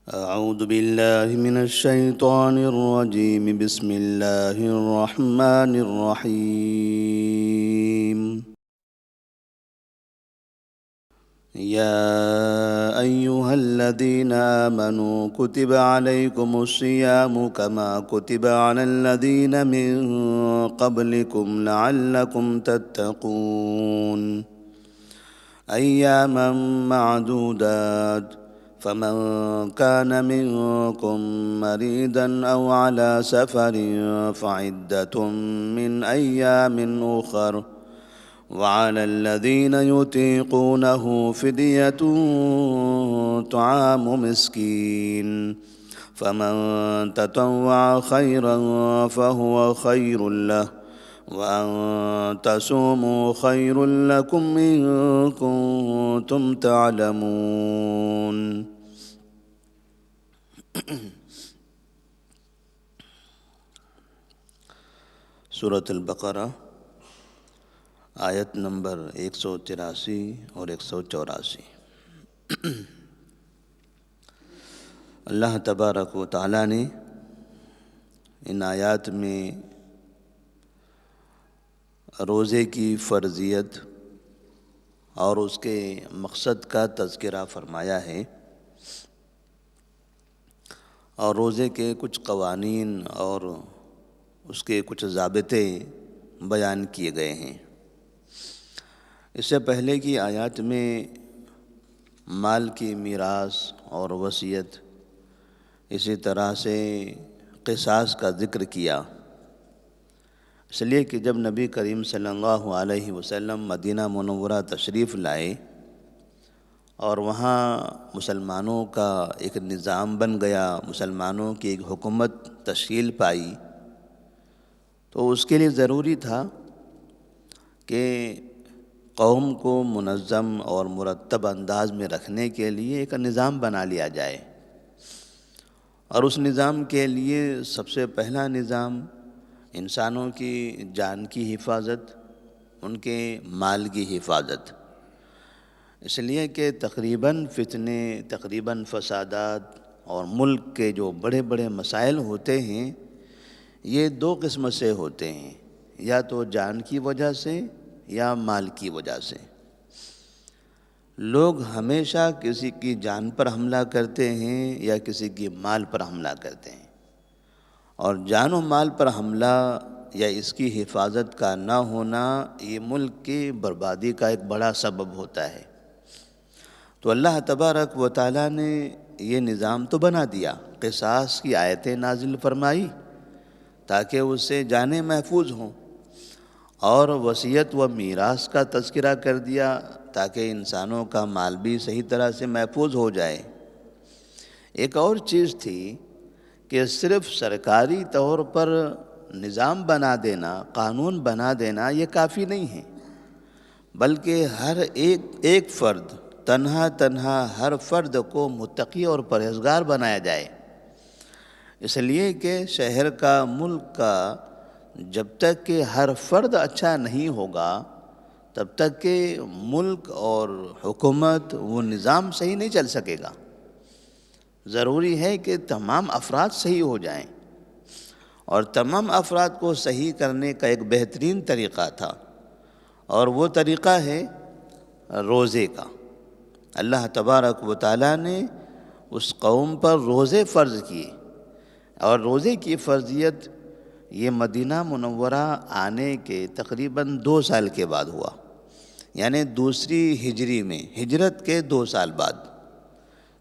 أعوذ بالله من الشيطان الرجيم. بسم الله الرحمن الرحيم. يا أيها الذين آمنوا كتب عليكم الصيام كما كتب على الذين من قبلكم لعلكم تتقون أياما معدودات فمن كان منكم مريضا أو على سفر فعدة من أيام أخر وعلى الذين يطيقونه فدية طعام مسكين فمن تطوع خيرا فهو خير له وأن تصوموا خير لكم إن كنتم تعلمون. سورۃ البقرہ آیت نمبر 183 اور 184. اللہ تبارک و تعالیٰ نے ان آیات میں روزے کی فرضیت اور اس کے مقصد کا تذکرہ فرمایا ہے، اور روزے کے کچھ قوانین اور اس کے کچھ ضابطے بیان کیے گئے ہیں. اس سے پہلے کی آیات میں مال کی میراث اور وصیت، اسی طرح سے قصاص کا ذکر کیا، اس لیے کہ جب نبی کریم صلی اللہ علیہ وسلم مدینہ منورہ تشریف لائے اور وہاں مسلمانوں کا ایک نظام بن گیا، مسلمانوں کی ایک حکومت تشکیل پائی، تو اس کے لیے ضروری تھا کہ قوم کو منظم اور مرتب انداز میں رکھنے کے لیے ایک نظام بنا لیا جائے. اور اس نظام کے لیے سب سے پہلا نظام انسانوں کی جان کی حفاظت، ان کے مال کی حفاظت، اس لیے کہ تقریباً فتنے، تقریباً فسادات اور ملک کے جو بڑے بڑے مسائل ہوتے ہیں یہ دو قسم سے ہوتے ہیں، یا تو جان کی وجہ سے یا مال کی وجہ سے. لوگ ہمیشہ کسی کی جان پر حملہ کرتے ہیں یا کسی کی مال پر حملہ کرتے ہیں، اور جان و مال پر حملہ یا اس کی حفاظت کا نہ ہونا یہ ملک کی بربادی کا ایک بڑا سبب ہوتا ہے. تو اللہ تبارک و تعالیٰ نے یہ نظام تو بنا دیا، قصاص کی آیتیں نازل فرمائی تاکہ اس سے جانیں محفوظ ہوں، اور وصیت و میراث کا تذکرہ کر دیا تاکہ انسانوں کا مال بھی صحیح طرح سے محفوظ ہو جائے. ایک اور چیز تھی کہ صرف سرکاری طور پر نظام بنا دینا، قانون بنا دینا یہ کافی نہیں ہے، بلکہ ہر ایک فرد تنہا ہر فرد کو متقی اور پرہیزگار بنایا جائے. اس لیے کہ شہر کا، ملک کا، جب تک کہ ہر فرد اچھا نہیں ہوگا تب تک کہ ملک اور حکومت وہ نظام صحیح نہیں چل سکے گا. ضروری ہے کہ تمام افراد صحیح ہو جائیں، اور تمام افراد کو صحیح کرنے کا ایک بہترین طریقہ تھا، اور وہ طریقہ ہے روزے کا. اللہ تبارک و تعالیٰ نے اس قوم پر روزے فرض کیے، اور روزے کی فرضیت یہ مدینہ منورہ آنے کے تقریباً 2 سال کے بعد ہوا، یعنی دوسری ہجری میں، ہجرت کے 2 سال بعد،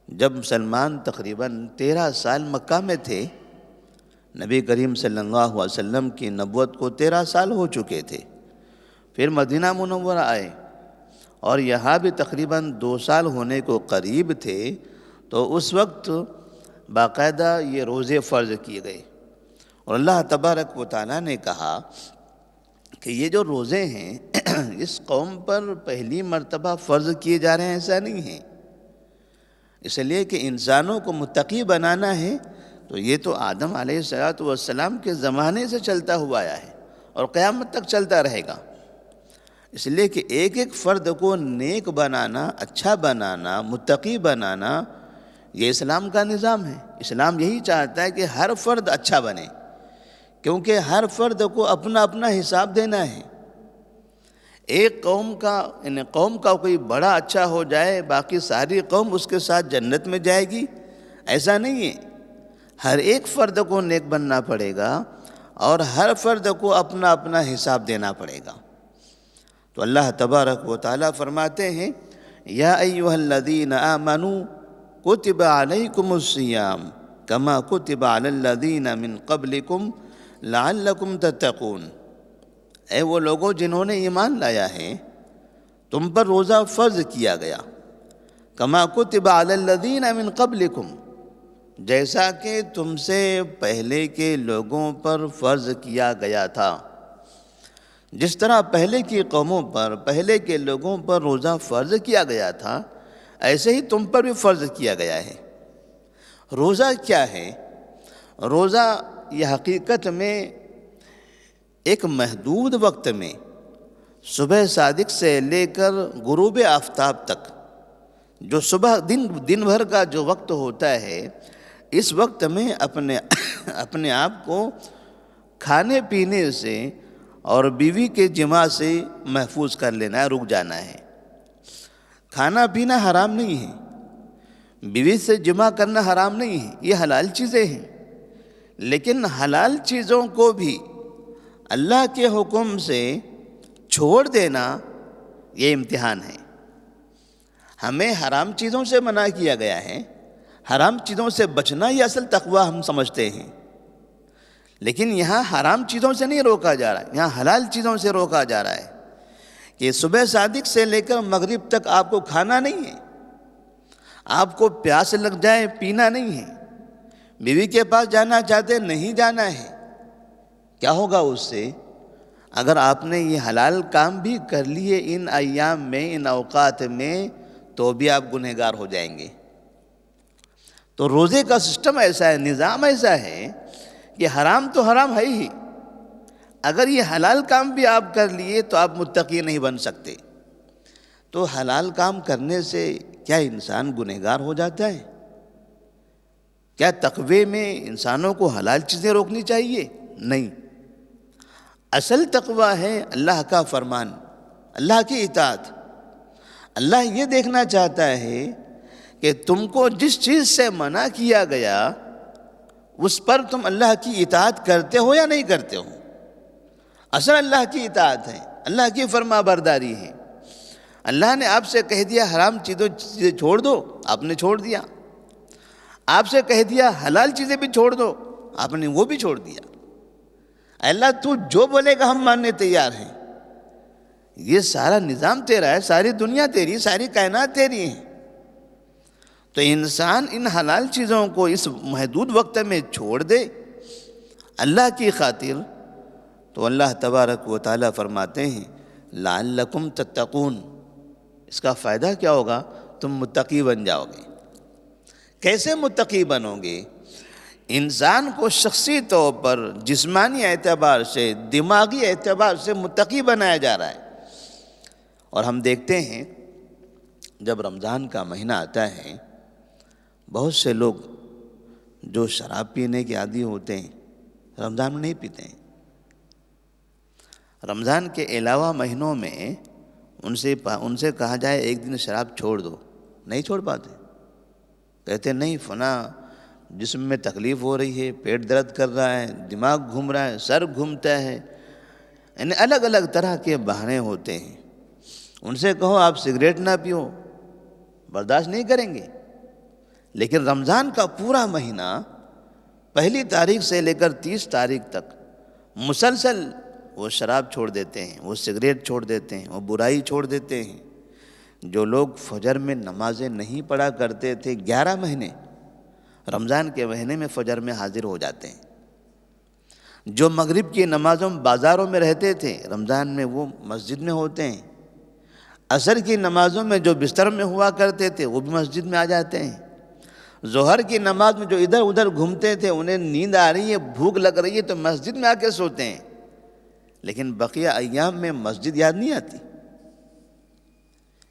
جب مسلمان تقریباً 13 سال مکہ میں تھے. نبی کریم صلی اللہ علیہ وسلم کی نبوت کو 13 سال ہو چکے تھے. پھر مدینہ منورہ آئے اور یہاں بھی تقریباً 2 سال ہونے کو قریب تھے، تو اس وقت باقاعدہ یہ روزے فرض کیے گئے. اور اللہ تبارک و تعالیٰ نے کہا کہ یہ جو روزے ہیں اس قوم پر پہلی مرتبہ فرض کیے جا رہے ہیں، ایسا نہیں ہے. اس لیے کہ انسانوں کو متقی بنانا ہے تو یہ تو آدم علیہ السلام کے زمانے سے چلتا ہوا آیا ہے اور قیامت تک چلتا رہے گا. اس لیے کہ ایک ایک فرد کو نیک بنانا، اچھا بنانا، متقی بنانا، یہ اسلام کا نظام ہے۔ اسلام یہی چاہتا ہے کہ ہر فرد اچھا بنے، کیونکہ ہر فرد کو اپنا اپنا حساب دینا ہے۔ ایک قوم کا کوئی بڑا اچھا ہو جائے، باقی ساری قوم اس کے ساتھ جنت میں جائے گی، ایسا نہیں ہے۔ ہر ایک فرد کو نیک بننا پڑے گا اور ہر فرد کو اپنا اپنا حساب دینا پڑے گا۔ تو اللہ تبارک و تعالیٰ فرماتے ہیں یا ایھا الذین آمنوا کتب علیکم الصیام کما کتب علی الذین من قبلکم لعلکم تتقون۔ اے وہ لوگوں جنہوں نے ایمان لایا ہے، تم پر روزہ فرض کیا گیا، کما کتب علی الذین من قبلکم، جیسا کہ تم سے پہلے کے لوگوں پر فرض کیا گیا تھا۔ جس طرح پہلے کی قوموں پر، پہلے کے لوگوں پر روزہ فرض کیا گیا تھا، ایسے ہی تم پر بھی فرض کیا گیا ہے۔ روزہ کیا ہے؟ روزہ یہ حقیقت میں ایک محدود وقت میں صبح صادق سے لے کر غروب آفتاب تک، جو صبح دن بھر کا جو وقت ہوتا ہے، اس وقت میں اپنے آپ کو کھانے پینے سے اور بیوی کے جماع سے محفوظ کر لینا ہے، رک جانا ہے۔ کھانا پینا حرام نہیں ہے، بیوی سے جماع کرنا حرام نہیں ہے، یہ حلال چیزیں ہیں، لیکن حلال چیزوں کو بھی اللہ کے حکم سے چھوڑ دینا یہ امتحان ہے۔ ہمیں حرام چیزوں سے منع کیا گیا ہے، حرام چیزوں سے بچنا یہ اصل تقوی ہم سمجھتے ہیں، لیکن یہاں حرام چیزوں سے نہیں روکا جا رہا ہے، یہاں حلال چیزوں سے روکا جا رہا ہے کہ صبح صادق سے لے کر مغرب تک آپ کو کھانا نہیں ہے، آپ کو پیاس لگ جائے پینا نہیں ہے، بیوی کے پاس جانا چاہتے نہیں جانا ہے۔ کیا ہوگا اس سے؟ اگر آپ نے یہ حلال کام بھی کر لیے ان ایام میں، ان اوقات میں، تو بھی آپ گنہگار ہو جائیں گے۔ تو روزے کا سسٹم ایسا ہے، نظام ایسا ہے کہ حرام تو حرام ہے ہی، اگر یہ حلال کام بھی آپ کر لیے تو آپ متقی نہیں بن سکتے۔ تو حلال کام کرنے سے کیا انسان گنہگار ہو جاتا ہے؟ کیا تقوی میں انسانوں کو حلال چیزیں روکنی چاہیے؟ نہیں، اصل تقوی ہے اللہ کا فرمان، اللہ کی اطاعت۔ اللہ یہ دیکھنا چاہتا ہے کہ تم کو جس چیز سے منع کیا گیا اس پر تم اللہ کی اطاعت کرتے ہو یا نہیں کرتے ہو۔ اصل اللہ کی اطاعت ہے، اللہ کی فرما برداری ہے۔ اللہ نے آپ سے کہہ دیا حرام چیزیں چھوڑ دو، آپ نے چھوڑ دیا۔ آپ سے کہہ دیا حلال چیزیں بھی چھوڑ دو، آپ نے وہ بھی چھوڑ دیا۔ اللہ تو جو بولے گا ہم ماننے تیار ہیں۔ یہ سارا نظام تیرا ہے، ساری دنیا تیری، ساری کائنات تیری ہے۔ تو انسان ان حلال چیزوں کو اس محدود وقت میں چھوڑ دے اللہ کی خاطر، تو اللہ تبارک و تعالیٰ فرماتے ہیں لعلکم تتقون، اس کا فائدہ کیا ہوگا؟ تم متقی بن جاؤ گے۔ کیسے متقی بنو گے؟ انسان کو شخصی طور پر، جسمانی اعتبار سے، دماغی اعتبار سے متقی بنایا جا رہا ہے۔ اور ہم دیکھتے ہیں جب رمضان کا مہینہ آتا ہے، بہت سے لوگ جو شراب پینے کے عادی ہوتے ہیں رمضان میں نہیں پیتے ہیں۔ رمضان کے علاوہ مہینوں میں ان سے کہا جائے ایک دن شراب چھوڑ دو، نہیں چھوڑ پاتے، کہتے نہیں فلاں جسم میں تکلیف ہو رہی ہے، پیٹ درد کر رہا ہے، دماغ گھوم رہا ہے، سر گھومتا ہے، یعنی الگ الگ طرح کے بہانے ہوتے ہیں۔ ان سے کہو آپ سگریٹ نہ پیو، برداشت نہیں کریں گے۔ لیکن رمضان کا پورا مہینہ پہلی تاریخ سے لے کر 30 تاریخ تک مسلسل وہ شراب چھوڑ دیتے ہیں، وہ سگریٹ چھوڑ دیتے ہیں، وہ برائی چھوڑ دیتے ہیں۔ جو لوگ فجر میں نمازیں نہیں پڑھا کرتے تھے 11 مہینے، رمضان کے مہینے میں فجر میں حاضر ہو جاتے ہیں۔ جو مغرب کی نمازوں بازاروں میں رہتے تھے رمضان میں وہ مسجد میں ہوتے ہیں۔ عصر کی نمازوں میں جو بستر میں ہوا کرتے تھے وہ بھی مسجد میں آ جاتے ہیں۔ ظہر کی نماز میں جو ادھر ادھر گھومتے تھے، انہیں نیند آ رہی ہے، بھوک لگ رہی ہے تو مسجد میں آ کے سوتے ہیں، لیکن بقیہ ایام میں مسجد یاد نہیں آتی۔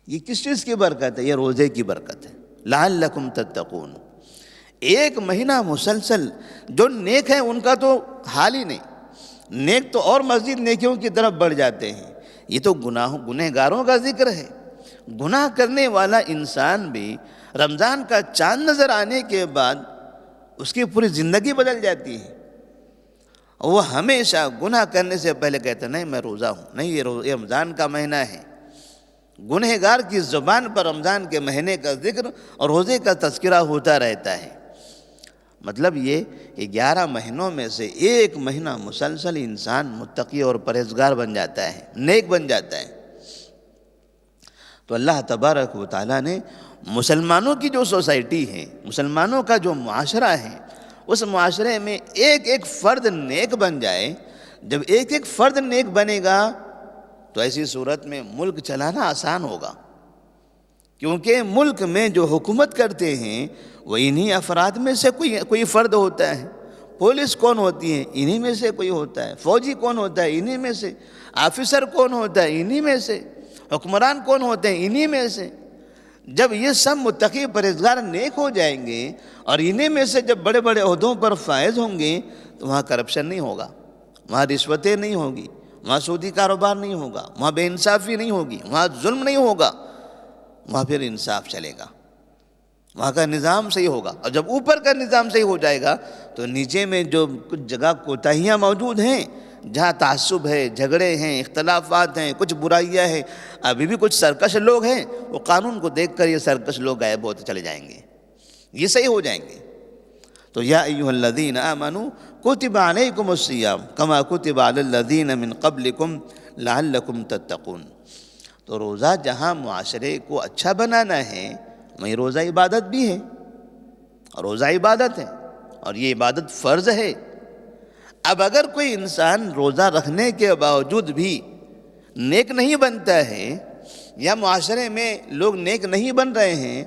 یہ کس چیز کی برکت ہے؟ یہ روزے کی برکت ہے۔ لعلکم تتقون۔ ایک مہینہ مسلسل، جو نیک ہیں ان کا تو حال ہی نہیں، نیک تو اور مزید نیکیوں کی طرف بڑھ جاتے ہیں، یہ تو گنہگاروں کا ذکر ہے۔ گناہ کرنے والا انسان بھی رمضان کا چاند نظر آنے کے بعد اس کی پوری زندگی بدل جاتی ہے۔ وہ ہمیشہ گناہ کرنے سے پہلے کہتا ہے نہیں میں روزہ ہوں، نہیں یہ رمضان کا مہینہ ہے۔ گنہگار کی زبان پر رمضان کے مہینے کا ذکر اور روزے کا تذکرہ ہوتا رہتا ہے۔ مطلب یہ کہ 11 مہینوں میں سے ایک مہینہ مسلسل انسان متقی اور پرہیزگار بن جاتا ہے، نیک بن جاتا ہے۔ تو اللہ تبارک و تعالیٰ نے مسلمانوں کی جو سوسائٹی ہے، مسلمانوں کا جو معاشرہ ہے، اس معاشرے میں ایک ایک فرد نیک بن جائے۔ جب ایک ایک فرد نیک بنے گا تو ایسی صورت میں ملک چلانا آسان ہوگا، کیونکہ ملک میں جو حکومت کرتے ہیں وہ انہی افراد میں سے کوئی فرد ہوتا ہے۔ پولیس کون ہوتی ہے؟ انہی میں سے کوئی ہوتا ہے۔ فوجی کون ہوتا ہے؟ انہی میں سے۔ آفیسر کون ہوتا ہے؟ انہی میں سے۔ حکمران کون ہوتے ہیں؟ انہی میں سے۔ جب یہ سب متقی پرہیزگار نیک ہو جائیں گے اور انہی میں سے جب بڑے بڑے عہدوں پر فائز ہوں گے تو وہاں کرپشن نہیں ہوگا، وہاں رشوتیں نہیں ہوگی، وہاں سودی کاروبار نہیں ہوگا، وہاں بے انصافی نہیں ہوگی، وہاں ظلم نہیں ہوگا، وہاں پھر انصاف چلے گا، وہاں کا نظام صحیح ہوگا۔ اور جب اوپر کا نظام صحیح ہو جائے گا تو نیچے میں جو کچھ جگہ کوتاہیاں موجود ہیں، جہاں تعصب ہے، جھگڑے ہیں، اختلافات ہیں، کچھ برائیاں ہیں، ابھی بھی کچھ سرکش لوگ ہیں، وہ قانون کو دیکھ کر یہ سرکش لوگ غائب ہوتے چلے جائیں گے، یہ صحیح ہو جائیں گے۔ تو یا ایھا الذین آمنوا کتب علیکم الصیام کما کتب علی الذین من قبلکم لعلکم تتقون۔ تو روزہ جہاں معاشرے کو اچھا بنانا ہے، وہیں روزہ عبادت بھی ہے، روزہ عبادت ہے اور یہ عبادت فرض ہے۔ اب اگر کوئی انسان روزہ رکھنے کے باوجود بھی نیک نہیں بنتا ہے یا معاشرے میں لوگ نیک نہیں بن رہے ہیں،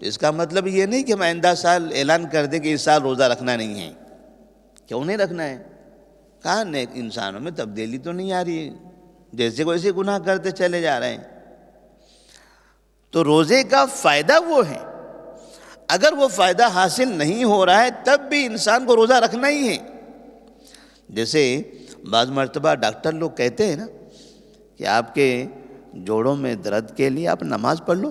تو اس کا مطلب یہ نہیں کہ ہم آئندہ سال اعلان کر دیں کہ اس سال روزہ رکھنا نہیں ہے۔ کیوں نہیں رکھنا ہے؟ کہاں نیک انسانوں میں تبدیلی تو نہیں آ رہی ہے، جیسے کو ایسے گناہ کرتے چلے جا رہے ہیں۔ تو روزے کا فائدہ وہ ہے، اگر وہ فائدہ حاصل نہیں ہو رہا ہے تب بھی انسان کو روزہ رکھنا ہی ہے۔ جیسے بعض مرتبہ ڈاکٹر لوگ کہتے ہیں نا کہ آپ کے جوڑوں میں درد کے لیے آپ نماز پڑھ لو،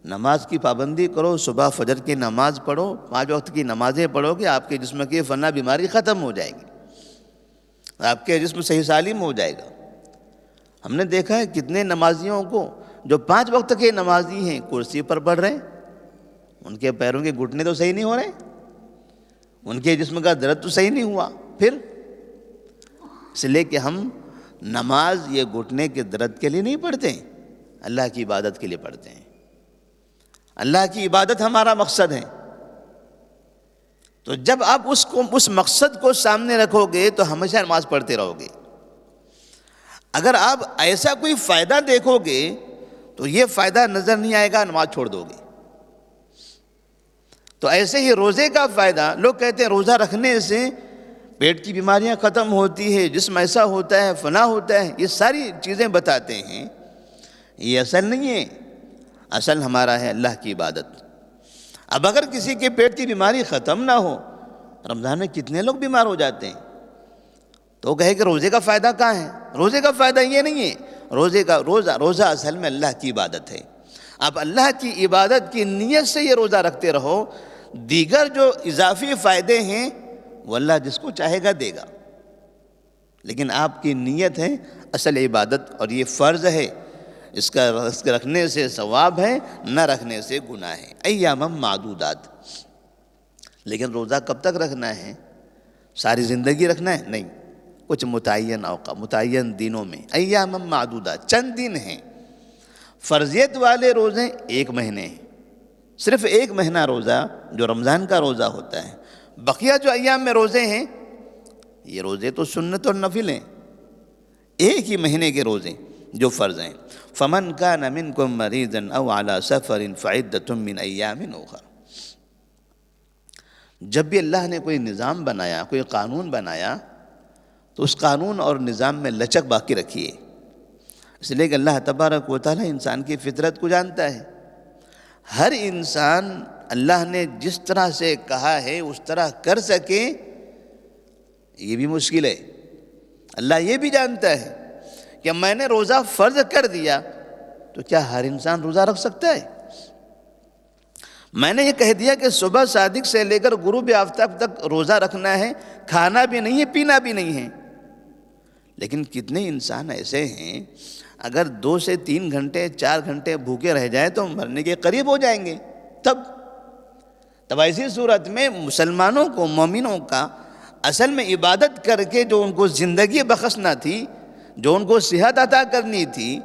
نماز کی پابندی کرو، صبح فجر کی نماز پڑھو، 5 وقت کی نمازیں پڑھو کہ آپ کے جسم کی فنا بیماری ختم ہو جائے گی، آپ کے جسم صحیح سالم ہو جائے گا۔ ہم نے دیکھا ہے کتنے نمازیوں کو جو 5 وقت کے نمازی ہیں کرسی پر پڑھ رہے ہیں، ان کے پیروں کے گھٹنے تو صحیح نہیں ہو رہے، ان کے جسم کا درد تو صحیح نہیں ہوا۔ پھر اس لیے کہ ہم نماز یہ گھٹنے کے درد کے لیے نہیں پڑھتے ہیں، اللہ کی عبادت کے لیے پڑھتے ہیں۔ اللہ کی عبادت ہمارا مقصد ہے۔ تو جب آپ اس مقصد کو سامنے رکھو گے تو ہمیشہ نماز پڑھتے رہو گے۔ اگر آپ ایسا کوئی فائدہ دیکھو گے تو یہ فائدہ نظر نہیں آئے گا، نماز چھوڑ دو گے۔ تو ایسے ہی روزے کا فائدہ، لوگ کہتے ہیں روزہ رکھنے سے پیٹ کی بیماریاں ختم ہوتی ہے، جسم ایسا ہوتا ہے، فنا ہوتا ہے، یہ ساری چیزیں بتاتے ہیں، یہ اصل نہیں ہے۔ اصل ہمارا ہے اللہ کی عبادت۔ اب اگر کسی کے پیٹ کی بیماری ختم نہ ہو، رمضان میں کتنے لوگ بیمار ہو جاتے ہیں، تو وہ کہے کہ روزے کا فائدہ کہاں ہے؟ روزے کا فائدہ یہ نہیں ہے، روزہ اصل میں اللہ کی عبادت ہے۔ اب اللہ کی عبادت کی نیت سے یہ روزہ رکھتے رہو، دیگر جو اضافی فائدے ہیں وہ اللہ جس کو چاہے گا دے گا، لیکن آپ کی نیت ہے اصل عبادت، اور یہ فرض ہے، اس کے رکھنے سے ثواب ہے، نہ رکھنے سے گناہ ہے۔ ایام معدودات۔ لیکن روزہ کب تک رکھنا ہے؟ ساری زندگی رکھنا ہے؟ نہیں، کچھ متعین اوقات، متعین دنوں میں۔ ایام معدودات، چند دن ہیں۔ فرضیت والے روزے 1 مہینے ہیں، صرف 1 مہینہ روزہ جو رمضان کا روزہ ہوتا ہے۔ بقیہ جو ایام میں روزے ہیں، یہ روزے تو سنت اور نفل ہیں، 1 ہی مہینے کے روزے جو فرض ہیں۔ فمن کان منکم مریضا او علی سفر فعدۃ من ایام اخر۔ جب بھی اللہ نے کوئی نظام بنایا، کوئی قانون بنایا، تو اس قانون اور نظام میں لچک باقی رکھیے، اس لیے کہ اللہ تبارک و تعالیٰ انسان کی فطرت کو جانتا ہے۔ ہر انسان اللہ نے جس طرح سے کہا ہے اس طرح کر سکے یہ بھی مشکل ہے۔ اللہ یہ بھی جانتا ہے کہ میں نے روزہ فرض کر دیا تو کیا ہر انسان روزہ رکھ سکتا ہے؟ میں نے یہ کہہ دیا کہ صبح صادق سے لے کر غروب آفتاب تک روزہ رکھنا ہے، کھانا بھی نہیں ہے، پینا بھی نہیں ہے، لیکن کتنے انسان ایسے ہیں اگر 2 سے 3 گھنٹے 4 گھنٹے بھوکے رہ جائیں تو مرنے کے قریب ہو جائیں گے۔ تب ایسی صورت میں مسلمانوں کو، مومنوں کا اصل میں عبادت کر کے جو ان کو زندگی بخشنا تھی، جو ان کو صحت عطا کرنی تھی،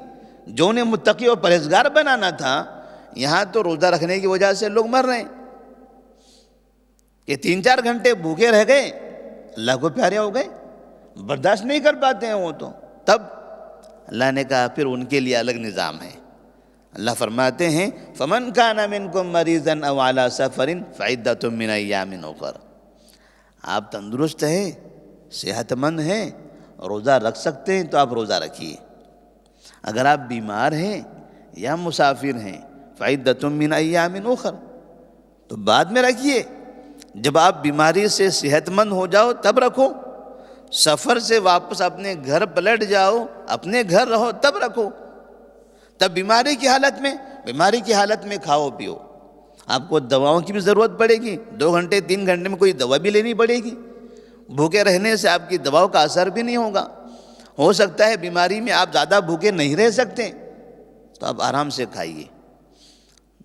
جو انہیں متقی و پرہیزگار بنانا تھا، یہاں تو روزہ رکھنے کی وجہ سے لوگ مر رہے ہیں کہ 3-4 گھنٹے بھوکے رہ گئے، اللہ کو پیارے ہو گئے، برداشت نہیں کر پاتے ہیں وہ تو۔ تب اللہ نے کہا پھر ان کے لیے الگ نظام ہے۔ اللہ فرماتے ہیں فَمَنْ كَانَ مِنْكُمْ مَرِيضًا أَوْ عَلَىٰ سَفَرٍ فَعِدَّةٌ مِّنْ أَيَّامٍ أُخَرَ۔ آپ تندرست ہیں، صحت مند ہیں، روزہ رکھ سکتے ہیں تو آپ روزہ رکھیے۔ اگر آپ بیمار ہیں یا مسافر ہیں فَعِدَّةٌ مِّنْ أَيَّامٍ أُخَرَ تو بعد میں رکھیے۔ جب آپ بیماری سے صحت مند ہو جاؤ تب رکھو، سفر سے واپس اپنے گھر پلٹ جاؤ، اپنے گھر رہو تب رکھو۔ تب بیماری کی حالت میں کھاؤ پیو۔ آپ کو دواؤں کی بھی ضرورت پڑے گی، 2 گھنٹے 3 گھنٹے میں کوئی دوا بھی لینی پڑے گی۔ بھوکے رہنے سے آپ کی دواؤں کا اثر بھی نہیں ہوگا۔ ہو سکتا ہے بیماری میں آپ زیادہ بھوکے نہیں رہ سکتے تو آپ آرام سے کھائیے۔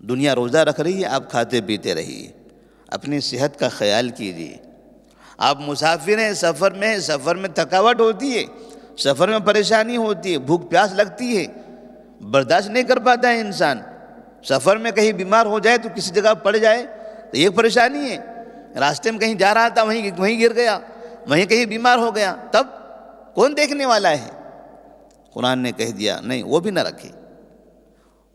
دنیا روزہ رکھ رہی ہے، آپ کھاتے پیتے رہیے، اپنی صحت کا خیال کیجیے۔ آپ مسافر ہیں، سفر میں تھکاوٹ ہوتی ہے، سفر میں پریشانی ہوتی ہے، بھوک پیاس لگتی ہے، برداشت نہیں کر پاتا ہے انسان۔ سفر میں کہیں بیمار ہو جائے تو کسی جگہ پڑ جائے تو ایک پریشانی ہے، راستے میں کہیں جا رہا تھا وہیں گر گیا، وہیں کہیں بیمار ہو گیا، تب کون دیکھنے والا ہے؟ قرآن نے کہہ دیا نہیں، وہ بھی نہ رکھے،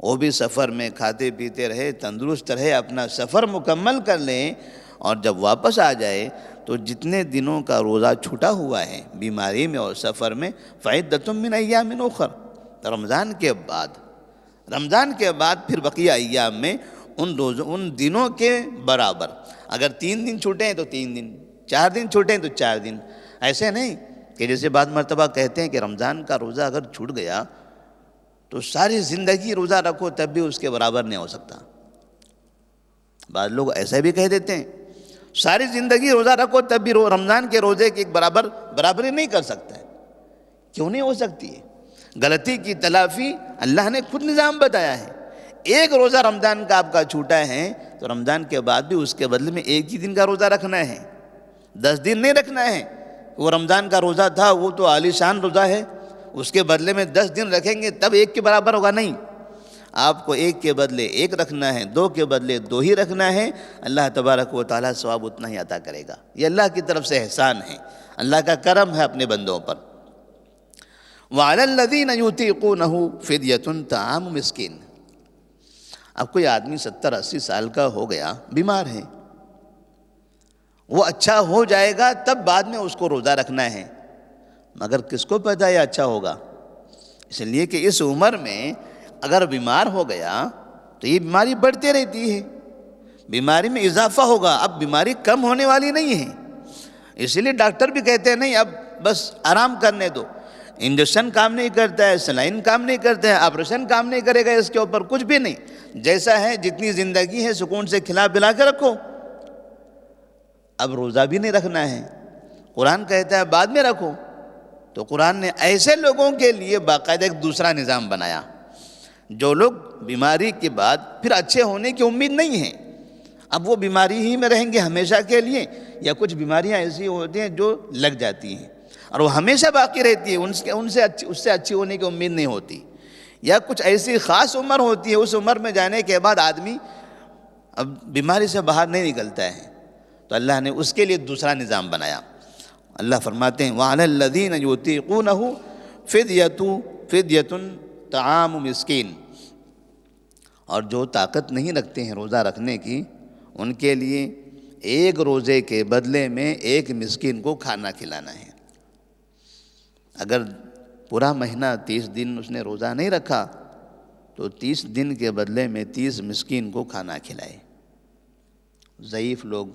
وہ بھی سفر میں کھاتے پیتے رہے، تندرست رہے، اپنا سفر مکمل کر لیں، اور جب واپس آ جائے تو جتنے دنوں کا روزہ چھوٹا ہوا ہے بیماری میں اور سفر میں فَعِدَّةٌ مِّنْ أَيَّامٍ أُخَرَ، رمضان کے بعد پھر بقیہ ایام میں ان دنوں کے برابر، اگر 3 دن چھوٹے ہیں تو 3 دن، 4 دن چھوٹے ہیں تو 4 دن۔ ایسے نہیں کہ جیسے بعض مرتبہ کہتے ہیں کہ رمضان کا روزہ اگر چھوٹ گیا تو ساری زندگی روزہ رکھو تب بھی اس کے برابر نہیں ہو سکتا۔ بعض لوگ ایسا بھی کہہ دیتے ہیں ساری زندگی روزہ رکھو تب بھی رمضان کے روزے کی ایک برابری نہیں کر سکتا ہے۔ کیوں نہیں ہو سکتی ہے؟ غلطی کی تلافی اللہ نے خود نظام بتایا ہے۔ ایک روزہ رمضان کا آپ کا چھوٹا ہے تو رمضان کے بعد بھی اس کے بدلے میں 1 ہی دن کا روزہ رکھنا ہے، 10 دن نہیں رکھنا ہے۔ وہ رمضان کا روزہ تھا وہ تو عالی شان روزہ ہے، اس کے بدلے میں 10 دن رکھیں گے تب 1 کے برابر ہوگا، نہیں۔ آپ کو 1 کے بدلے 1 رکھنا ہے، 2 کے بدلے 2 ہی رکھنا ہے۔ اللہ تبارک و تعالیٰ ثواب اتنا ہی عطا کرے گا۔ یہ اللہ کی طرف سے احسان ہے، اللہ کا کرم ہے اپنے بندوں پر۔ وَعَلَى الَّذِينَ يُطِيقُونَهُ فِدْيَةٌ طَعَامُ مِسْكِينٍ۔ اب کوئی آدمی 70-80 سال کا ہو گیا، بیمار ہے، وہ اچھا ہو جائے گا تب بعد میں اس کو روزہ رکھنا ہے، مگر کس کو پتہ یہ اچھا ہوگا؟ اس لیے کہ اس عمر میں اگر بیمار ہو گیا تو یہ بیماری بڑھتی رہتی ہے، بیماری میں اضافہ ہوگا، اب بیماری کم ہونے والی نہیں ہے۔ اسی لیے ڈاکٹر بھی کہتے ہیں نہیں اب بس آرام کرنے دو، انجیکشن کام نہیں کرتا ہے، سلائن کام نہیں کرتا ہے، آپریشن کام نہیں کرے گا، اس کے اوپر کچھ بھی نہیں، جیسا ہے جتنی زندگی ہے سکون سے کھلا پلا کے رکھو۔ اب روزہ بھی نہیں رکھنا ہے، قرآن کہتا ہے بعد میں رکھو، تو قرآن نے ایسے لوگوں کے لیے باقاعدہ ایک دوسرا نظام بنایا، جو لوگ بیماری کے بعد پھر اچھے ہونے کی امید نہیں ہے، اب وہ بیماری ہی میں رہیں گے ہمیشہ کے لیے، یا کچھ بیماریاں ایسی ہوتی ہیں جو لگ جاتی ہیں اور وہ ہمیشہ باقی رہتی ہے، اس سے اچھی ہونے کی امید نہیں ہوتی، یا کچھ ایسی خاص عمر ہوتی ہے، اس عمر میں جانے کے بعد آدمی اب بیماری سے باہر نہیں نکلتا ہے، تو اللہ نے اس کے لیے دوسرا نظام بنایا۔ اللہ فرماتے ہیں وَعَلَى الَّذِينَ يُطِيقُونَهُ فِدْيَةٌ طَعَامُ مِسْكِينٍ، اور جو طاقت نہیں رکھتے ہیں روزہ رکھنے کی، ان کے لیے 1 روزے کے بدلے میں 1 مسکین کو کھانا کھلانا ہے۔ اگر پورا مہینہ 30 دن اس نے روزہ نہیں رکھا تو 30 دن کے بدلے میں 30 مسکین کو کھانا کھلائے۔ ضعیف لوگ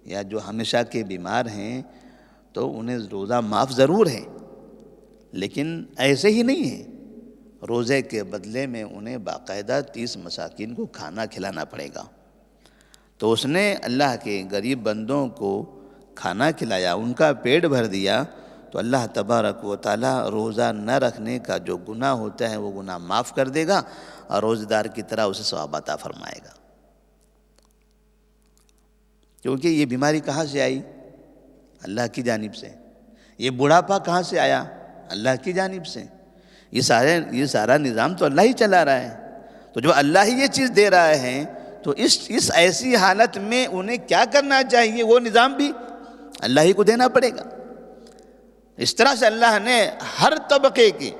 یا جو ہمیشہ کے بیمار ہیں تو انہیں روزہ معاف ضرور ہے، لیکن ایسے ہی نہیں ہے، روزے کے بدلے میں انہیں باقاعدہ 30 مساکین کو کھانا کھلانا پڑے گا۔ تو اس نے اللہ کے غریب بندوں کو کھانا کھلایا، ان کا پیٹ بھر دیا، تو اللہ تبارک و تعالی روزہ نہ رکھنے کا جو گناہ ہوتا ہے وہ گناہ معاف کر دے گا اور روزہ دار کی طرح اسے ثواب عطا فرمائے گا۔ کیونکہ یہ بیماری کہاں سے آئی؟ اللہ کی جانب سے۔ یہ بڑھاپا کہاں سے آیا؟ اللہ کی جانب سے۔ یہ سارا نظام تو اللہ ہی چلا رہا ہے۔ تو جو اللہ ہی یہ چیز دے رہا ہے تو اس ایسی حالت میں انہیں کیا کرنا چاہیے؟ وہ نظام بھی اللہ ہی کو دینا پڑے گا۔ اس طرح سے اللہ نے ہر طبقے کے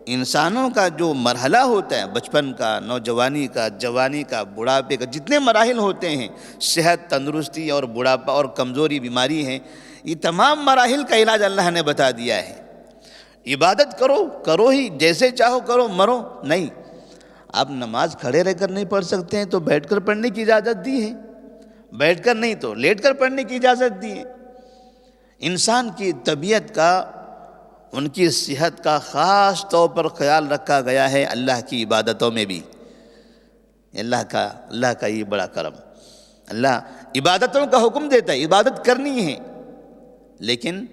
انسانوں کا جو مرحلہ ہوتا ہے، بچپن کا، نوجوانی کا، جوانی کا، بڑھاپے کا، جتنے مراحل ہوتے ہیں، صحت، تندرستی اور بڑھاپا اور کمزوری، بیماری ہیں، یہ تمام مراحل کا علاج اللہ نے بتا دیا ہے۔ عبادت کرو ہی، جیسے چاہو کرو، مرو نہیں۔ آپ نماز کھڑے رہ کر نہیں پڑھ سکتے ہیں تو بیٹھ کر پڑھنے کی اجازت دی ہے، بیٹھ کر نہیں تو لیٹ کر پڑھنے کی اجازت دی ہے۔ انسان کی طبیعت کا، ان کی صحت کا خاص طور پر خیال رکھا گیا ہے اللہ کی عبادتوں میں بھی۔ اللہ کا یہ بڑا کرم۔ اللہ عبادتوں کا حکم دیتا ہے، عبادت کرنی ہے، لیکن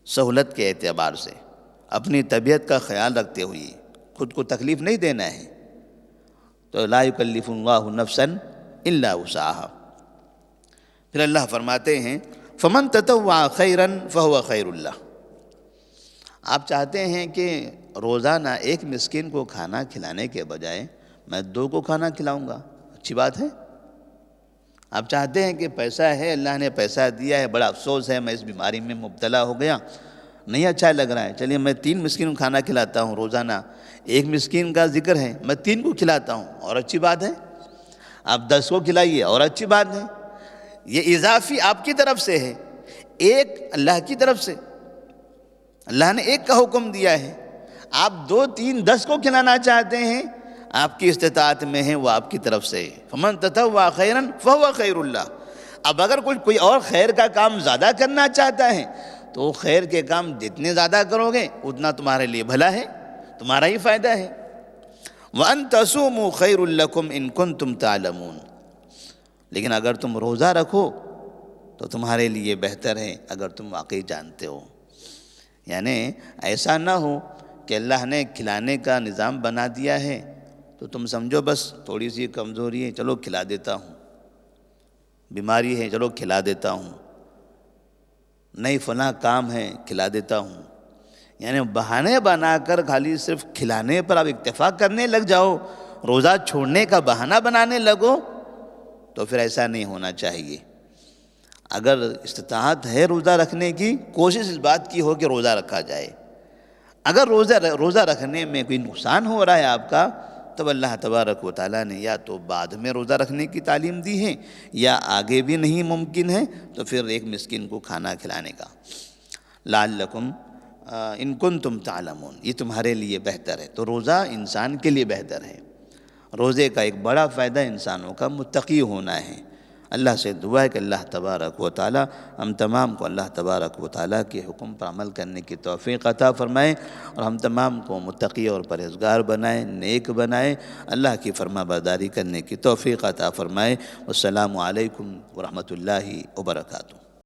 سہولت کے اعتبار سے، اپنی طبیعت کا خیال رکھتے ہوئے، خود کو تکلیف نہیں دینا ہے۔ تو لا یکلف اللہ نفسا الا وسعها۔ پھر اللہ فرماتے ہیں فمن تطوع خیرا فهو خیر اللہ۔ آپ چاہتے ہیں کہ روزانہ ایک مسکین کو کھانا کھلانے کے بجائے میں 2 کو کھانا کھلاؤں گا، اچھی بات ہے۔ آپ چاہتے ہیں کہ پیسہ ہے، اللہ نے پیسہ دیا ہے، بڑا افسوس ہے میں اس بیماری میں مبتلا ہو گیا، نہیں اچھا لگ رہا ہے، چلیے میں 3 مسکین کو کھانا کھلاتا ہوں روزانہ، ایک مسکین کا ذکر ہے میں 3 کو کھلاتا ہوں، اور اچھی بات ہے۔ آپ 10 کو کھلائیے اور اچھی بات ہے۔ یہ اضافی آپ کی طرف سے ہے، ایک اللہ کی طرف سے۔ اللہ نے ایک کا حکم دیا ہے، آپ 2 3 10 کو کھلانا چاہتے ہیں، آپ کی استطاعت میں ہے، وہ آپ کی طرف سے ہے۔ فمن تطوع خیرا فهو خیر اللہ۔ اب اگر کوئی اور خیر کا کام زیادہ کرنا چاہتا ہے تو خیر کے کام جتنے زیادہ کرو گے اتنا تمہارے لیے بھلا ہے، تمہارا ہی فائدہ ہے۔ وَأَن تَصُومُوا خَيْرٌ لَكُمْ إِن كُنتُمْ تَعْلَمُونَ۔ لیکن اگر تم روزہ رکھو تو تمہارے لیے بہتر ہے اگر تم واقعی جانتے ہو۔ یعنی ایسا نہ ہو کہ اللہ نے کھلانے کا نظام بنا دیا ہے تو تم سمجھو بس تھوڑی سی کمزوری ہے چلو کھلا دیتا ہوں، بیماری ہے چلو کھلا دیتا ہوں، نہیں فلاں کام ہے کھلا دیتا ہوں، یعنی بہانے بنا کر خالی صرف کھلانے پر آپ اکتفا کرنے لگ جاؤ، روزہ چھوڑنے کا بہانہ بنانے لگو، تو پھر ایسا نہیں ہونا چاہیے۔ اگر استطاعت ہے روزہ رکھنے کی، کوشش اس بات کی ہو کہ روزہ رکھا جائے۔ اگر روزہ رکھنے میں کوئی نقصان ہو رہا ہے آپ کا، تب اللہ تبارک و تعالیٰ نے یا تو بعد میں روزہ رکھنے کی تعلیم دی ہے، یا آگے بھی نہیں ممکن ہے تو پھر ایک مسکین کو کھانا کھلانے کا۔ لعلکم ان کنتم تعلمون، یہ تمہارے لیے بہتر ہے۔ تو روزہ انسان کے لیے بہتر ہے۔ روزے کا ایک بڑا فائدہ انسانوں کا متقی ہونا ہے۔ اللہ سے دعا ہے کہ اللہ تبارک و تعالی ہم تمام کو اللہ تبارک و تعالی کے حکم پر عمل کرنے کی توفیق عطا فرمائے، اور ہم تمام کو متقی اور پرہیزگار بنائے، نیک بنائے، اللہ کی فرما برداری کرنے کی توفیق عطا فرمائے۔ والسلام علیکم ورحمۃ اللہ وبرکاتہ۔